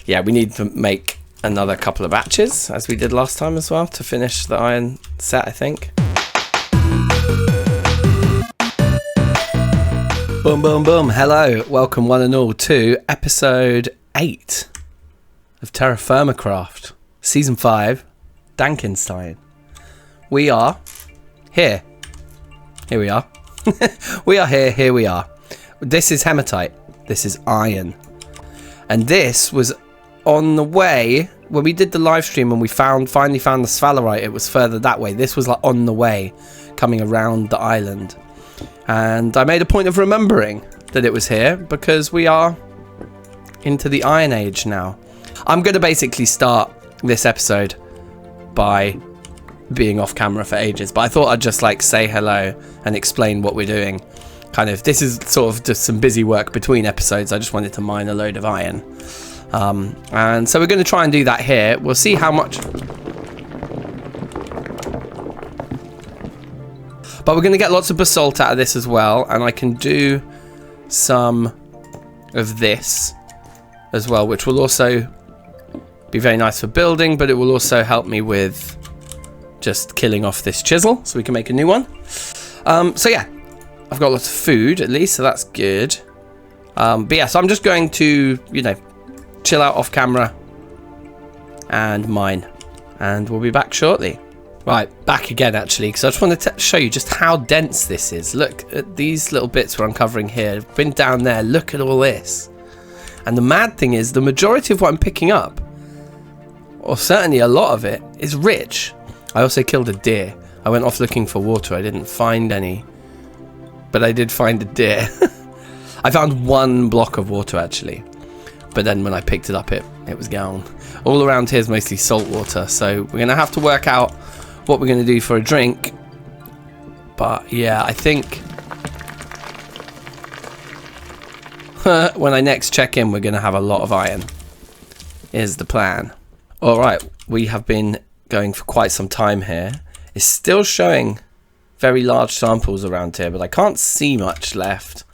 yeah, we need to make another couple of batches, as we did last time as well, to finish the iron set, I think. Boom, boom, boom. Hello, welcome one and all to episode 8 of Terra Firma Craft, season 5, DankNStein. We are here. Here we are. We are here we are. This is hematite. This is iron. And this was on the way when we did the live stream and we finally found the sphalerite. It was further that way. This was like on the way coming around the island. And I made a point of remembering that it was here because we are into the Iron Age now. I'm going to basically start this episode by being off camera for ages, but I thought I'd just like say hello and explain what we're doing. Kind of, this is sort of just some busy work between episodes. I just wanted to mine a load of iron. And so we're going to try and do that here. We'll see how much... But we're going to get lots of basalt out of this as well. And I can do some of this as well, which will also be very nice for building, but it will also help me with just killing off this chisel so we can make a new one. So yeah, I've got lots of food at least, so that's good. But yeah, so I'm just going to, you know, chill out off camera and mine, and we'll be back shortly. Right, back again actually, because I just want to show you just how dense this is. Look at these little bits we're uncovering here. I've been down there, look at all this. And the mad thing is, the majority of what I'm picking up, or certainly a lot of it, is rich. I also killed a deer. I went off looking for water, I didn't find any, but I did find a deer. I found one block of water actually, but then when I picked it up it was gone. All around here is mostly salt water, so we're going to have to work out what we're going to do for a drink. But yeah, I think when I next check in we're going to have a lot of iron is the plan. Alright, we have been going for quite some time here. It's still showing very large samples around here, but I can't see much left.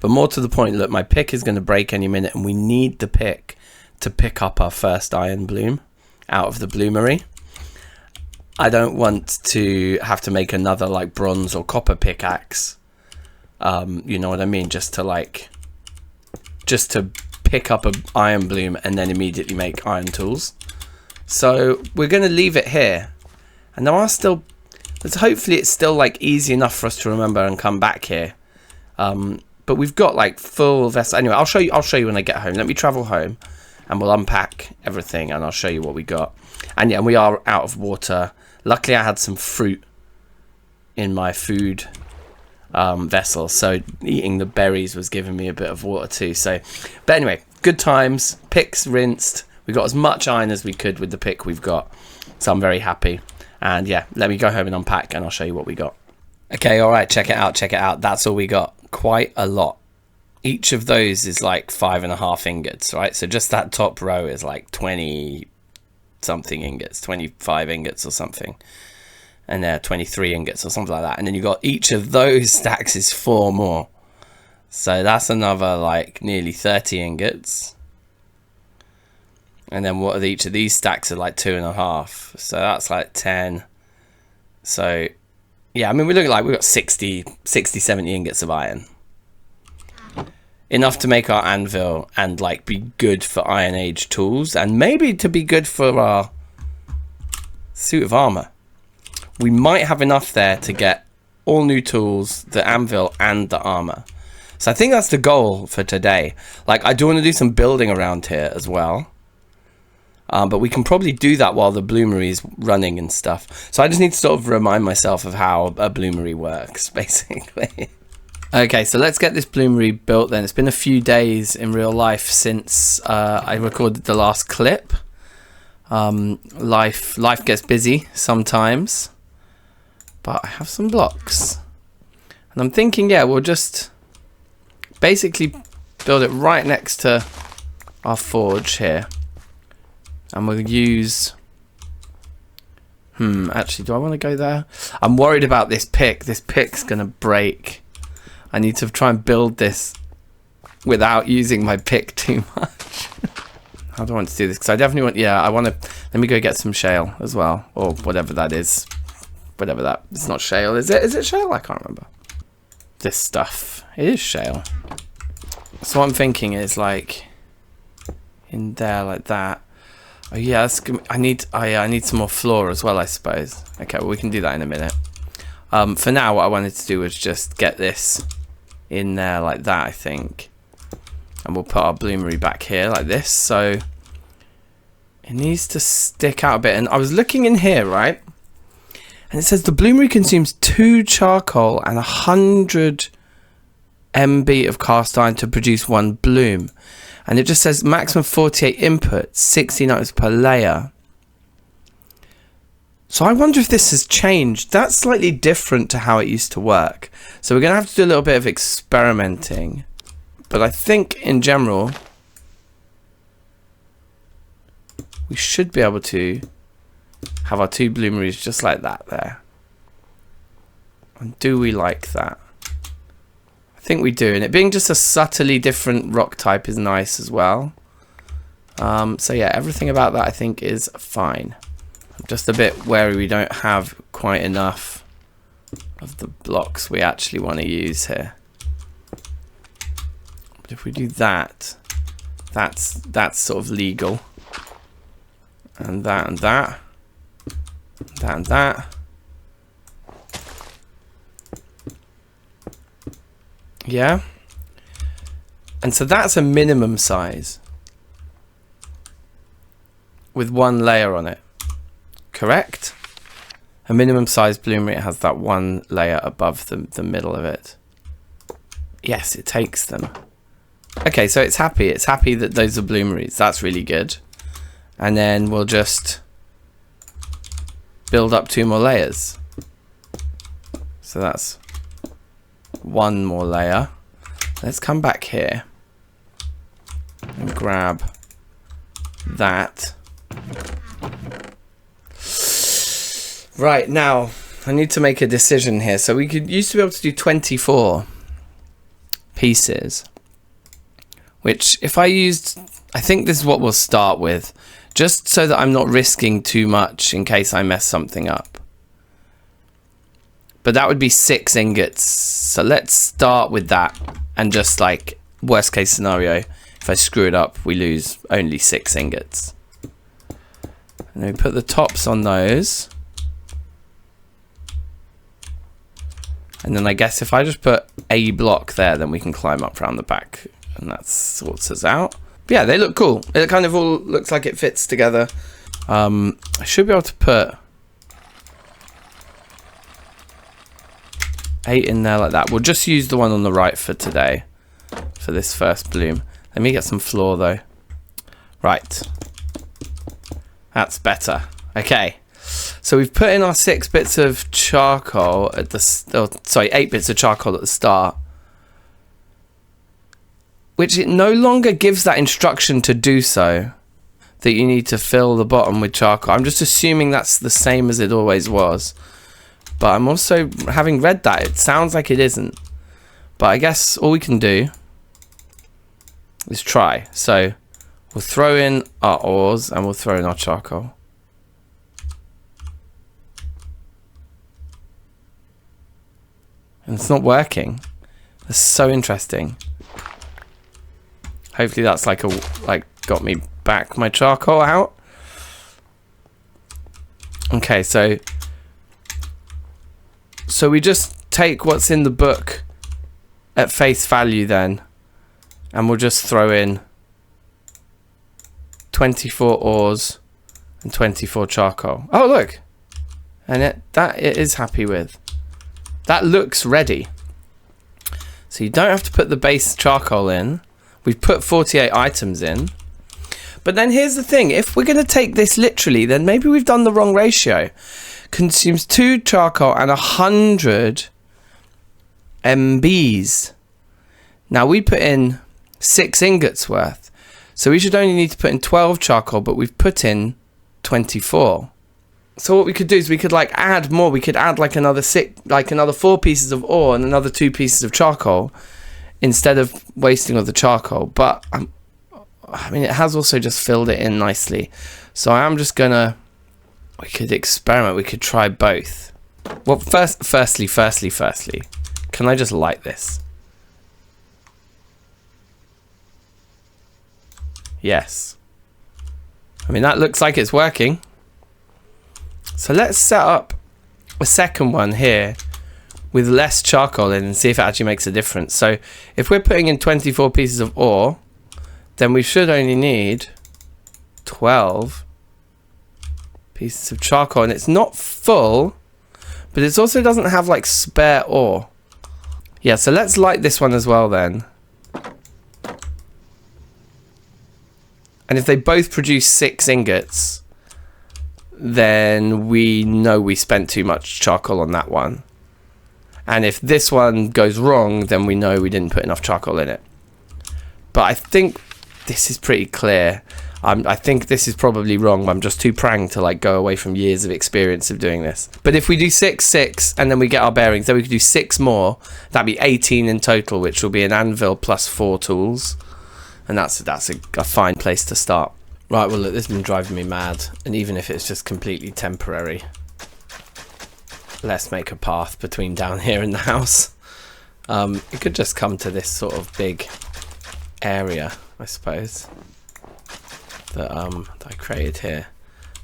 But more to the point, look, my pick is going to break any minute, and we need the pick to pick up our first iron bloom out of the bloomery. I don't want to have to make another like bronze or copper pickaxe. You know what I mean? Just to pick up an iron bloom and then immediately make iron tools. So we're going to leave it here, and there are still, hopefully it's still like easy enough for us to remember and come back here. But we've got like full vessel. Anyway, I'll show you when I get home. Let me travel home and we'll unpack everything and I'll show you what we got. And yeah, we are out of water. Luckily I had some fruit in my food vessel, so eating the berries was giving me a bit of water too. So, but anyway, good times. Picks rinsed. We got as much iron as we could with the pick we've got, so I'm very happy. And yeah, let me go home and unpack and I'll show you what we got. Okay, all right, check it out. That's all we got. Quite a lot. Each of those is like 5.5 ingots, right? So just that top row is like 20 something ingots, 25 ingots or something, and there 23 ingots or something like that. And then you got each of those stacks is 4 more, so that's another like nearly 30 ingots. And then what are each of these stacks are like 2.5, so that's like 10. So yeah, I mean, we look like we've got 60, 70 ingots of iron. Enough to make our anvil and like be good for Iron Age tools, and maybe to be good for our suit of armor. We might have enough there to get all new tools, the anvil and the armor. So I think that's the goal for today. Like, I do want to do some building around here as well. But we can probably do that while the bloomery is running and stuff. So I just need to sort of remind myself of how a bloomery works, basically. Okay, so let's get this bloomery built then. It's been a few days in real life since I recorded the last clip. Life gets busy sometimes. But I have some blocks. And I'm thinking, yeah, we'll just basically build it right next to our forge here. And we'll use... actually, do I want to go there? I'm worried about this pick. This pick's going to break. I need to try and build this without using my pick too much. How do I want to do this? Because I definitely want, yeah, I want to, let me go get some shale as well. Or whatever that is. Whatever that, it's not shale, is it? Is it shale? I can't remember. This stuff, it is shale. So what I'm thinking is like, in there like that. Oh yeah, I need some more floor as well, I suppose. Okay, well we can do that in a minute. For now, what I wanted to do was just get this in there like that, I think. And we'll put our bloomery back here like this. So it needs to stick out a bit. And I was looking in here, right? And it says the bloomery consumes 2 charcoal and 100 MB of cast iron to produce 1 bloom. And it just says maximum 48 input, 16 items per layer. So I wonder if this has changed. That's slightly different to how it used to work. So we're going to have to do a little bit of experimenting. But I think in general, we should be able to have our 2 bloomeries just like that there. And do we like that? I think we do. And it being just a subtly different rock type is nice as well. So yeah, everything about that I think is fine. I'm just a bit wary we don't have quite enough of the blocks we actually want to use here. But if we do that, that's sort of legal. And that and that. That and that. Yeah. And so that's a minimum size with 1 layer on it. Correct? A minimum size bloomery, it has that 1 layer above the middle of it. Yes, it takes them. Okay, so it's happy. It's happy that those are bloomeries. That's really good. And then we'll just build up 2 more layers. So that's 1 more layer. Let's come back here and grab that. Right, now I need to make a decision here. So we used to be able to do 24 pieces, which if I used, I think this is what we'll start with, just so that I'm not risking too much in case I mess something up. But that would be 6 ingots. So let's start with that. And just like worst case scenario, if I screw it up, we lose only 6 ingots. And then we put the tops on those. And then I guess if I just put a block there, then we can climb up around the back. And that sorts us out. But yeah, they look cool. It kind of all looks like it fits together. I should be able to put 8 in there like that. We'll just use the one on the right for today, for this first bloom. Let me get some floor though. Right. That's better. Okay. So we've put in our 6 bits of charcoal at the 8 bits of charcoal at the start, which it no longer gives that instruction to do so, that you need to fill the bottom with charcoal. I'm just assuming that's the same as it always was. But I'm also, having read that, it sounds like it isn't. But I guess all we can do is try. So we'll throw in our ores and we'll throw in our charcoal. And it's not working. That's so interesting. Hopefully that's like got me back my charcoal out. Okay, so we just take what's in the book at face value then, and we'll just throw in 24 ores and 24 charcoal. Oh look, and it is happy with. That looks ready. So you don't have to put the base charcoal in. We've put 48 items in. But then here's the thing. If we're going to take this literally, then maybe we've done the wrong ratio. Consumes 2 charcoal and 100 MBs. Now we put in 6 ingots worth. So we should only need to put in 12 charcoal, but we've put in 24. So what we could do is we could like add more. We could add like another 4 pieces of ore and another 2 pieces of charcoal instead of wasting all the charcoal. But I mean, it has also just filled it in nicely. So I am just gonna, we could experiment, we could try both. Well, firstly, can I just light this? Yes. I mean, that looks like it's working. So let's set up a second one here with less charcoal in and see if it actually makes a difference. So if we're putting in 24 pieces of ore, then we should only need 12 pieces of charcoal. And it's not full, but it also doesn't have like spare ore. Yeah, so let's light this one as well then. And if they both produce 6 ingots, then we know we spent too much charcoal on that one. And if this one goes wrong, then we know we didn't put enough charcoal in it. But I think this is pretty clear. I think this is probably wrong, but I'm just too pranged to like go away from years of experience of doing this. But if we do 6, and then we get our bearings, then we could do 6 more. That'd be 18 in total, which will be an anvil plus 4 tools. And that's a fine place to start. Right, well look, this has been driving me mad. And even if it's just completely temporary, let's make a path between down here and the house. It could just come to this sort of big area, I suppose, that I created here.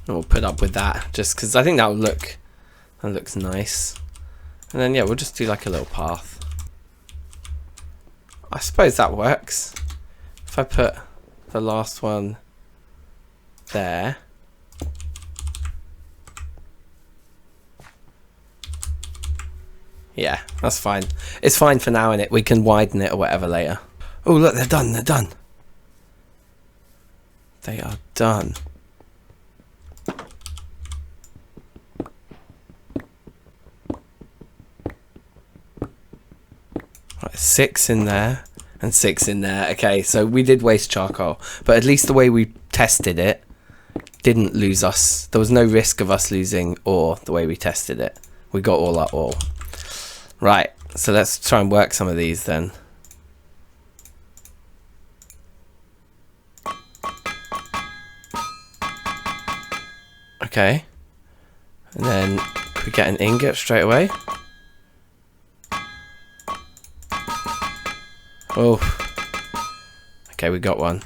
And we'll put up with that, just because I think that looks nice. And then yeah, we'll just do like a little path. I suppose that works. If I put the last one there. Yeah, that's fine. It's fine for now, innit? We can widen it or whatever later. Oh, look, they're done. They're done. They are done. Right, 6 in there and 6 in there. Okay, so we did waste charcoal, but at least the way we tested it didn't lose us. There was no risk of us losing ore the way we tested it. We got all our ore. Right, so let's try and work some of these then. Okay. And then could we get an ingot straight away? Oh. Okay, we got one.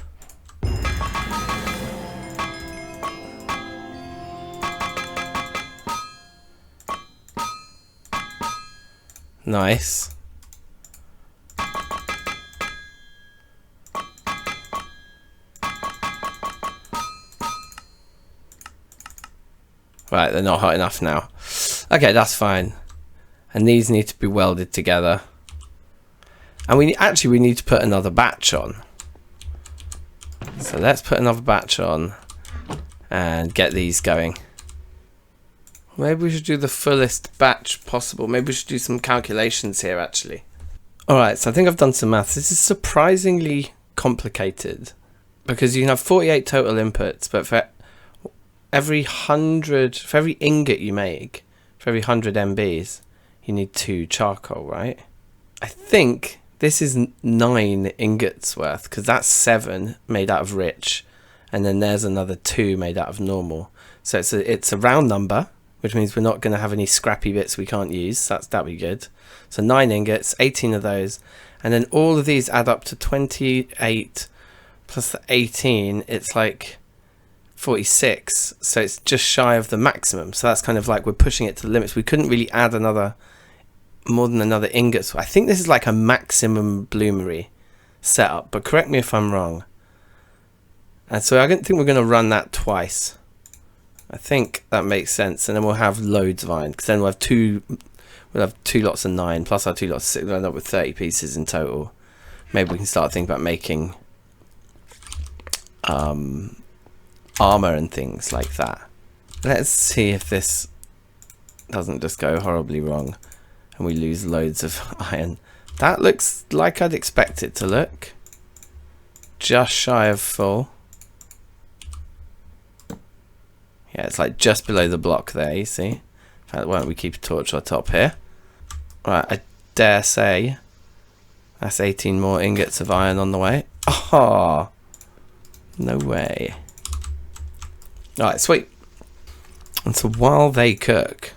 Nice. Right, they're not hot enough now. Okay, that's fine. And these need to be welded together. And we need to put another batch on. So let's put another batch on and get these going. Maybe we should do the fullest batch possible. Maybe we should do some calculations here, actually. Alright, so I think I've done some maths. This is surprisingly complicated because you can have 48 total inputs, but for every ingot you make, for every 100 MBs, you need 2 charcoal, right? I think this is 9 ingots worth because that's 7 made out of rich, and then there's another 2 made out of normal. So it's a round number, which means we're not going to have any scrappy bits we can't use. That'd be good. So 9 ingots, 18 of those, and then all of these add up to 28 plus the 18. It's like 46. So it's just shy of the maximum. So that's kind of like we're pushing it to the limits. We couldn't really add more than another ingot. So I think this is like a maximum bloomery setup, but correct me if I'm wrong. And so I don't think we're going to run that twice. I think that makes sense, and then we'll have loads of iron because then we'll have two lots of 9 plus our 2 lots of 6. We'll end up with 30 pieces in total. Maybe we can start thinking about making armor and things like that. Let's see if this doesn't just go horribly wrong and we lose loads of iron. That looks like I'd expect it to look. Just shy of full. Yeah, it's like just below the block there, you see. In fact, why don't we keep a torch on top here? Right, I dare say that's 18 more ingots of iron on the way. Oh, No way. Alright, sweet. And so while they cook,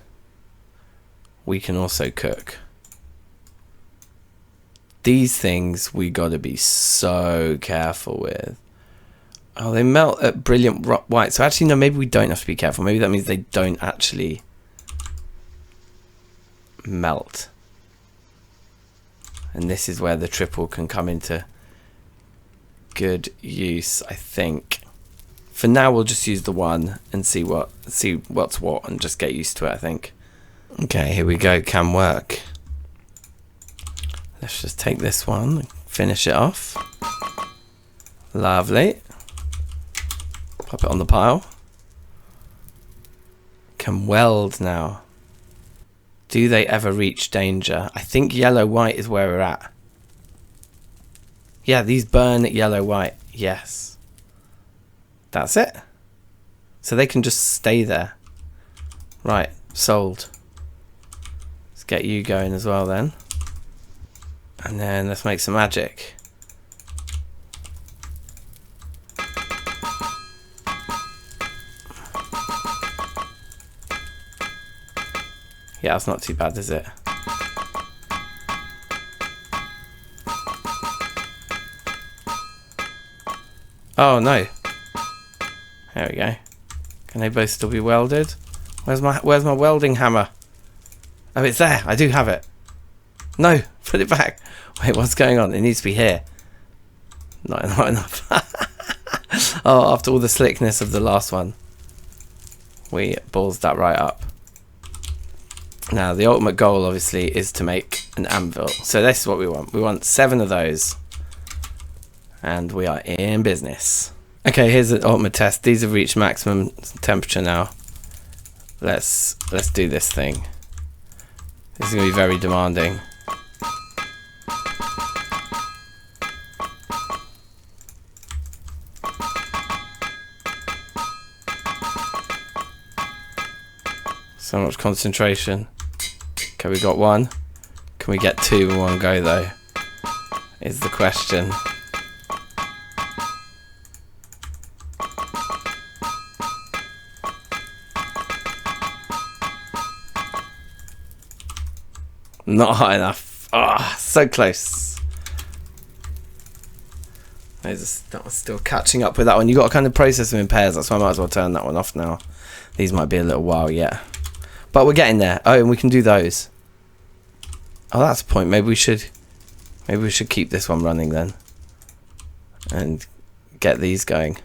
we can also cook. These things we gotta be so careful with. Oh, they melt at brilliant white. So actually, no, maybe we don't have to be careful. Maybe that means they don't actually melt. And this is where the triple can come into good use, I think. For now, we'll just use the one and see what's what and just get used to it, I think. Okay, here we go. Can work. Let's just take this one, finish it off. Lovely. Pop it on the pile. Can weld now. Do they ever reach danger? I think yellow-white is where we're at. Yeah, these burn yellow-white. Yes. That's it. So they can just stay there. Right, sold. Let's get you going as well then. And then let's make some magic. Yeah, that's not too bad, is it? Oh no. There we go. Can they both still be welded? Where's my welding hammer? Oh, it's there. I do have it. No, put it back. Wait, what's going on? It needs to be here. Not enough. Oh, after all the slickness of the last one, we ballsed that right up. Now, the ultimate goal, obviously, is to make an anvil. So this is what we want. We want 7 of those. And we are in business. Okay, here's the ultimate test. These have reached maximum temperature now. Let's do this thing. This is going to be very demanding. So much concentration. Okay, we got 1. Can we get 2 in one go though? Is the question. Not high enough. Ah, oh, so close. That was still catching up with that one. You got to kind of process them in pairs. That's why I might as well turn that one off now. These might be a little while yet. But we're getting there. Oh, and we can do those. Oh, that's the point. Maybe we should keep this one running then. And get these going.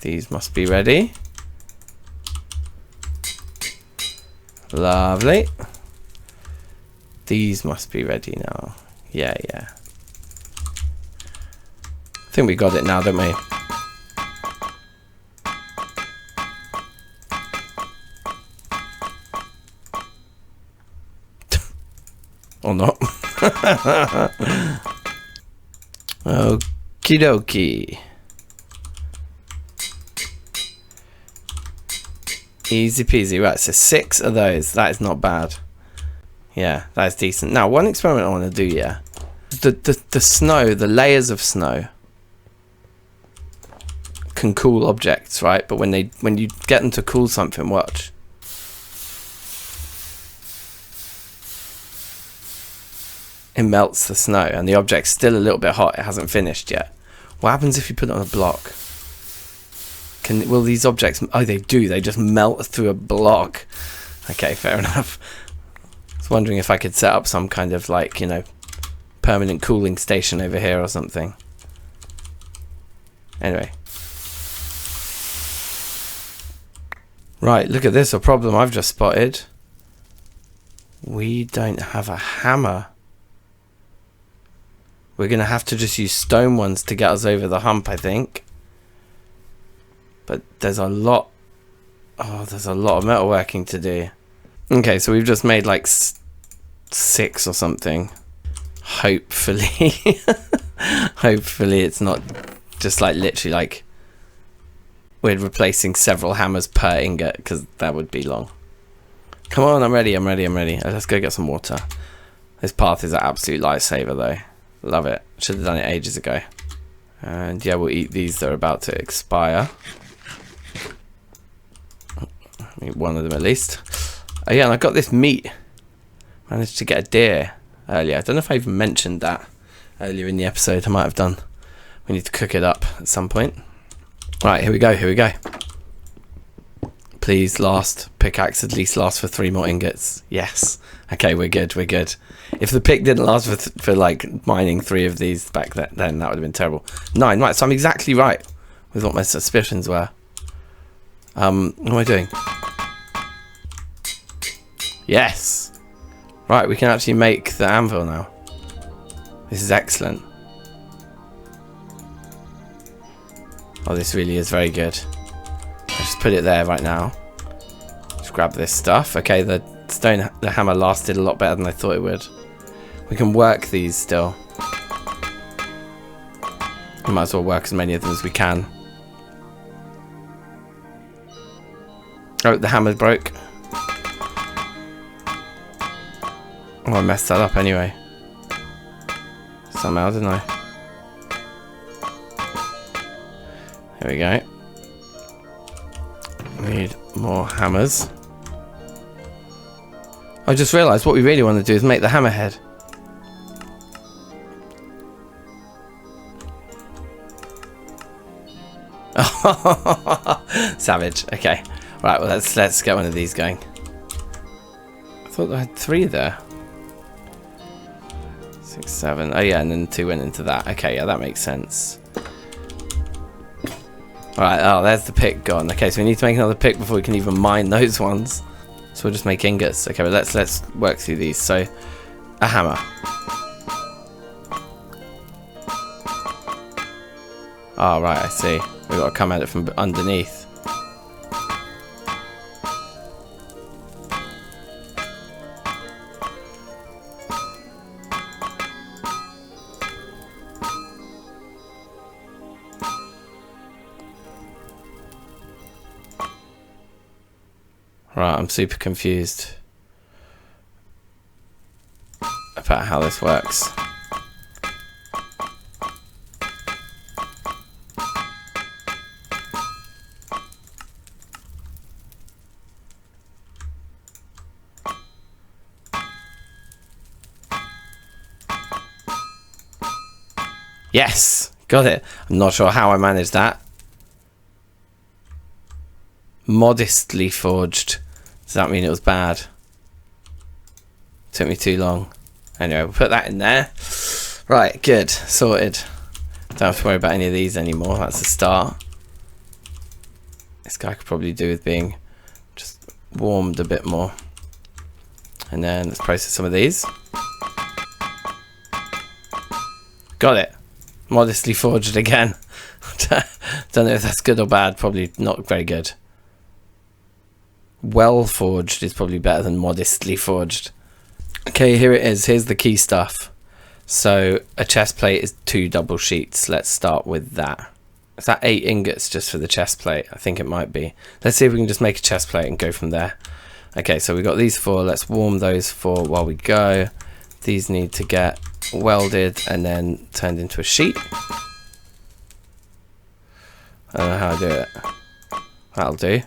These must be ready. Lovely. These must be ready now. Yeah. I think we got it now, don't we? Or not. Okie dokie. Easy peasy. Right, so 6 of those. That is not bad. Yeah, that is decent. Now, one experiment I want to do, yeah. The snow, the layers of snow can cool objects, right? But when you get them to cool something, watch. It melts the snow and the object's still a little bit hot. It hasn't finished yet. What happens if you put it on a block? Will these objects... Oh, they do. They just melt through a block. Okay, fair enough. I was wondering if I could set up some kind of, like, you know, permanent cooling station over here or something. Anyway. Right, look at this. A problem I've just spotted. We don't have a hammer. We're going to have to just use stone ones to get us over the hump, I think. But there's a lot... Oh, there's a lot of metalworking to do. Okay, so we've just made like 6 or something. Hopefully. Hopefully it's not just like literally like... We're replacing several hammers per ingot, because that would be long. Come on, I'm ready. Let's go get some water. This path is an absolute lifesaver though. Love it. Should have done it ages ago. And yeah, we'll eat these that are about to expire. I mean, one of them at least. Oh yeah, and I got this meat. Managed to get a deer earlier. I don't know if I even mentioned that earlier in the episode. I might have done. We need to cook it up at some point. Right, here we go, here we go. Please last. Pickaxe at least last for 3 more ingots. Yes. Okay, we're good, we're good. If the pick didn't last for like mining 3 of these back then that would have been terrible. 9, right, so I'm exactly right with what my suspicions were. What am I doing? Yes. Right, we can actually make the anvil now. This is excellent. Oh, this really is very good. I'll just put it there right now. Just grab this stuff. Okay, the hammer lasted a lot better than I thought it would. We can work these still. We might as well work as many of them as we can. Oh, the hammer broke. Oh, I messed that up anyway. Somehow, didn't I? There we go. We need more hammers. I just realised what we really want to do is make the hammerhead. Savage. Okay. Right. Well, let's get one of these going. I thought I had 3 there. 6, 7. Oh yeah, and then 2 went into that. Okay, yeah, that makes sense. Alright, oh, there's the pick gone. Okay, so we need to make another pick before we can even mine those ones. So we'll just make ingots. Okay, but let's work through these. So, a hammer. Oh, right, I see. We've got to come at it from underneath. Right, I'm super confused about how this works. Yes, got it. I'm not sure how I managed that. Modestly forged. Does that mean it was bad? Took me too long. Anyway, we'll put that in there. Right, good. Sorted. Don't have to worry about any of these anymore. That's a start. This guy could probably do with being just warmed a bit more. And then let's process some of these. Got it. Modestly forged again. Don't know if that's good or bad. Probably not very good. Well forged is probably better than modestly forged. Okay, here it is. Here's the key stuff. So a chest plate is 2 double sheets. Let's start with that. Is that 8 ingots just for the chest plate? I think it might be. Let's see if we can just make a chest plate and go from there. Okay, so we've got these 4. Let's warm those 4 while we go. These need to get welded and then turned into a sheet. I don't know how I do it. That'll do.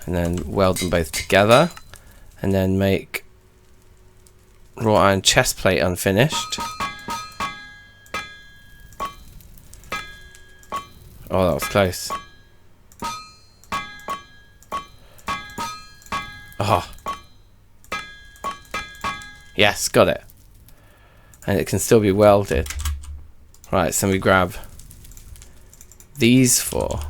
And then weld them both together. And then make wrought iron chest plate unfinished. Oh, that was close. Oh. Yes, got it. And it can still be welded. Right, so we grab these 4.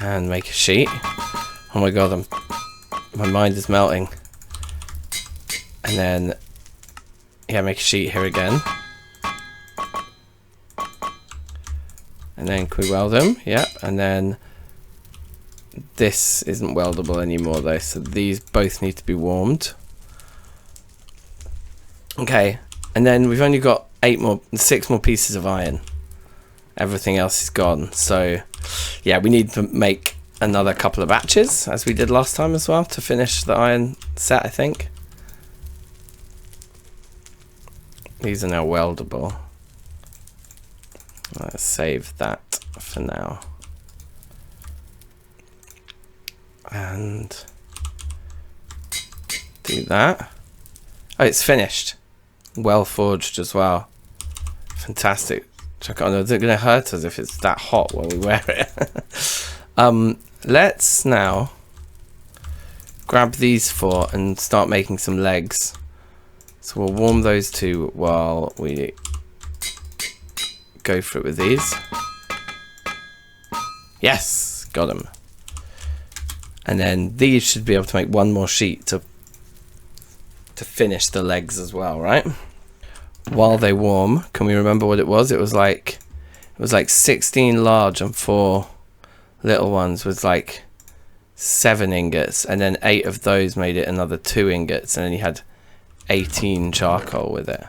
And make a sheet. Oh my god, my mind is melting. And then, yeah, make a sheet here again. And then can we weld them? Yep. And then this isn't weldable anymore though, so these both need to be warmed. Okay, and then we've only got 6 more pieces of iron. Everything else is gone. So yeah, we need to make another couple of batches, as we did last time as well, to finish the iron set, I think. These are now weldable. Let's save that for now. And do that. Oh, it's finished. Well forged as well. Fantastic. Check on. Is it going to hurt us if it's that hot when we wear it? Let's now grab these 4 and start making some legs. So we'll warm those 2 while we go for it with these. Yes, got them. And then these should be able to make one more sheet to finish the legs as well, right? While they warm, can we remember what it was? It was like 16 large and 4 little ones with like 7 ingots, and then 8 of those made it another 2 ingots, and then you had 18 charcoal with it.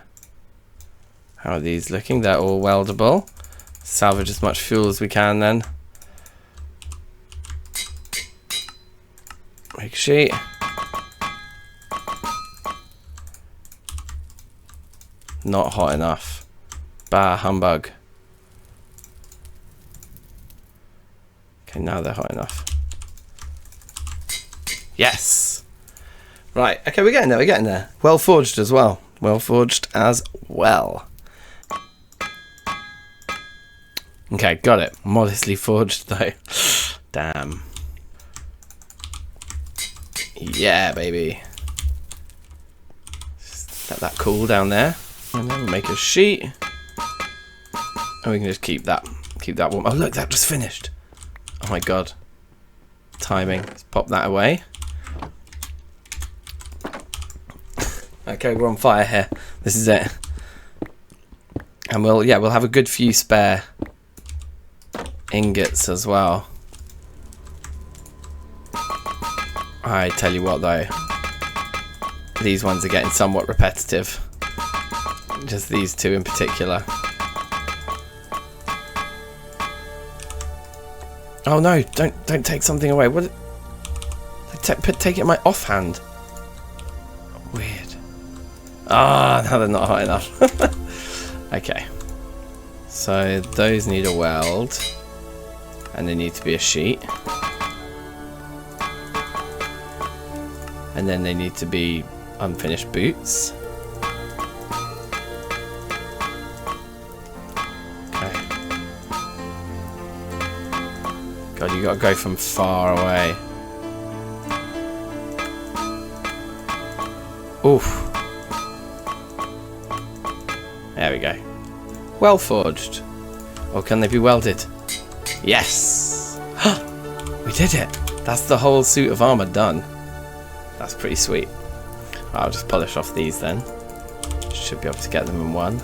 How are these looking? They're all weldable. Salvage as much fuel as we can then. Make a sheet. Not hot enough. Bah, humbug. Okay, now they're hot enough. Yes! Right, okay, we're getting there. Well forged as well. Well forged as well. Okay, got it. Modestly forged though. Damn. Yeah, baby. Just let that cool down there. And then we'll make a sheet. And we can just keep that warm. Oh look, that just finished. Oh my god. Timing. Let's pop that away. Okay, we're on fire here. This is it. And we'll have a good few spare ingots as well. I tell you what though, these ones are getting somewhat repetitive. Just these 2 in particular. Oh no, don't take something away. What? Take it in my offhand. Weird. Ah, now they're not hot enough. Okay. So those need a weld. And they need to be a sheet. And then they need to be unfinished boots. Okay. God, you gotta go from far away. Oof. There we go. Well forged. Or can they be welded? Yes! We did it! That's the whole suit of armor done. That's pretty sweet. I'll just polish off these then. Should be able to get them in one.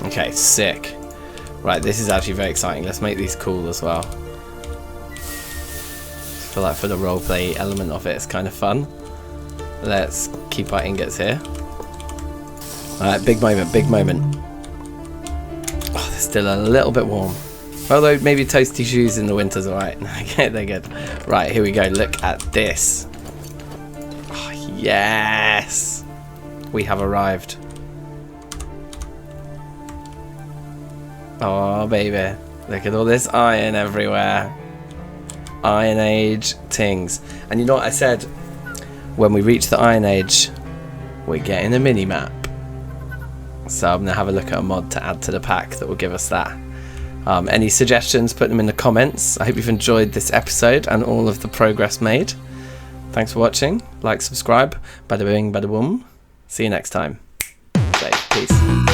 Okay, sick. Right, this is actually very exciting. Let's make these cool as well. I feel like for the roleplay element of it, it's kind of fun. Let's keep our ingots here. Alright, big moment, big moment. Oh, they're still a little bit warm. Although maybe toasty shoes in the winter's alright. Okay, they're good. Right, here we go. Look at this. Oh, yes! We have arrived. Oh, baby. Look at all this iron everywhere. Iron Age things. And you know what I said? When we reach the Iron Age, we're getting a mini-map. So I'm going to have a look at a mod to add to the pack that will give us that. Any suggestions, put them in the comments. I hope you've enjoyed this episode and all of the progress made. Thanks for watching. Like, subscribe. Bada bing, bada boom. See you next time. So, peace.